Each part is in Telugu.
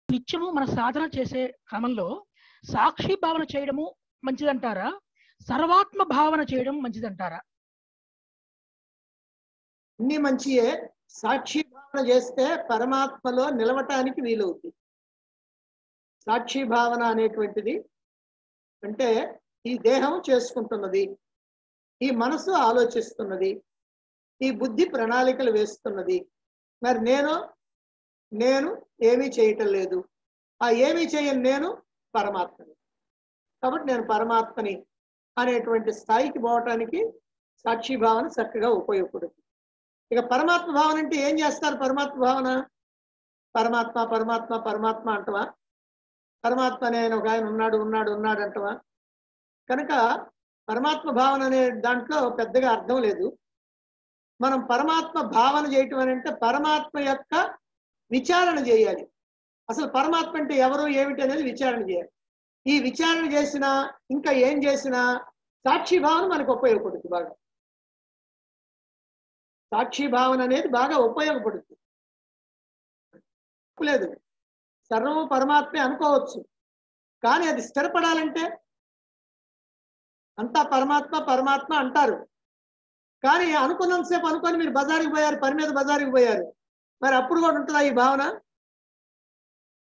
నిత్యము మన సాధన చేసే క్రమంలో సాక్షి భావన చేయడము మంచిదంటారా, సర్వాత్మ భావన చేయడం మంచిదంటారా? అన్ని మంచియే. సాక్షి భావన చేస్తే పరమాత్మలో నిలవటానికి వీలవుతుంది. సాక్షి భావన అనేటువంటిది అంటే ఈ దేహం చేసుకుంటున్నది, ఈ మనసు ఆలోచిస్తున్నది, ఈ బుద్ధి ప్రణాళికలు వేస్తున్నది. మరి నేను ఏమీ చేయటం లేదు. ఆ ఏమీ చేయను నేను పరమాత్మని. కాబట్టి నేను పరమాత్మని అనేటువంటి స్థాయికి పోవటానికి సాక్షి భావన చక్కగా ఉపయోగపడుతుంది. ఇక పరమాత్మ భావన అంటే ఏం చేస్తారు? పరమాత్మ భావన పరమాత్మ పరమాత్మ పరమాత్మ అంటవా? పరమాత్మ అనే ఒక ఆయన ఉన్నాడు అంటవా? కనుక పరమాత్మ భావన అనే దాంట్లో పెద్దగా అర్థం లేదు. మనం పరమాత్మ భావన చేయటం అని అంటే పరమాత్మ యొక్క విచారణ చేయాలి. అసలు పరమాత్మ అంటే ఎవరు ఏమిటి అనేది విచారణ చేయాలి. ఈ విచారణ చేసినా ఇంకా ఏం చేసినా సాక్షి భావన మనకు ఉపయోగపడుతుంది. బాగా సాక్షి భావన అనేది బాగా ఉపయోగపడుతుంది. లేదు, సర్వము పరమాత్మే అనుకోవచ్చు, కానీ అది స్థిరపడాలంటే అంతా పరమాత్మ పరమాత్మ అంటారు. కానీ అనుకున్నంతసేపు అనుకొని మీరు బజారుకి పోయారు, పని మీద బజారుకి పోయారు, మరి అప్పుడు కూడా ఉంటుందా ఈ భావన?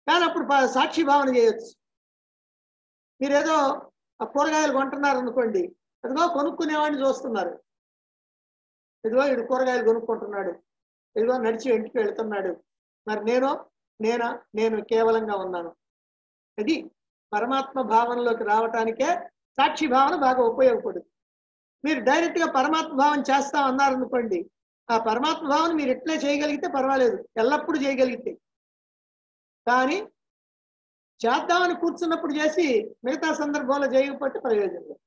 కానీ అప్పుడు సాక్షి భావన చేయొచ్చు. మీరేదో ఆ కూరగాయలు కొంటున్నారు అనుకోండి, అదిగో కొనుక్కునేవాడిని చూస్తున్నారు, ఇదిగో ఇడు కూరగాయలు కొనుక్కుంటున్నాడు, ఇదిగో నడిచి ఇంటికి వెళ్తున్నాడు, మరి నేను కేవలంగా ఉన్నాను. ఇది పరమాత్మ భావనలోకి రావటానికే సాక్షి భావన బాగా ఉపయోగపడుతుంది. మీరు డైరెక్ట్గా పరమాత్మ భావన చేస్తాం అన్నారనుకోండి, ఆ పరమాత్మ భావన మీరు ఎట్లే చేయగలిగితే పర్వాలేదు, ఎల్లప్పుడూ చేయగలిగితే. కానీ చేద్దామని కూర్చున్నప్పుడు చేసి మిగతా సందర్భంలో చేయకపోతే ప్రయోజనం లేదు.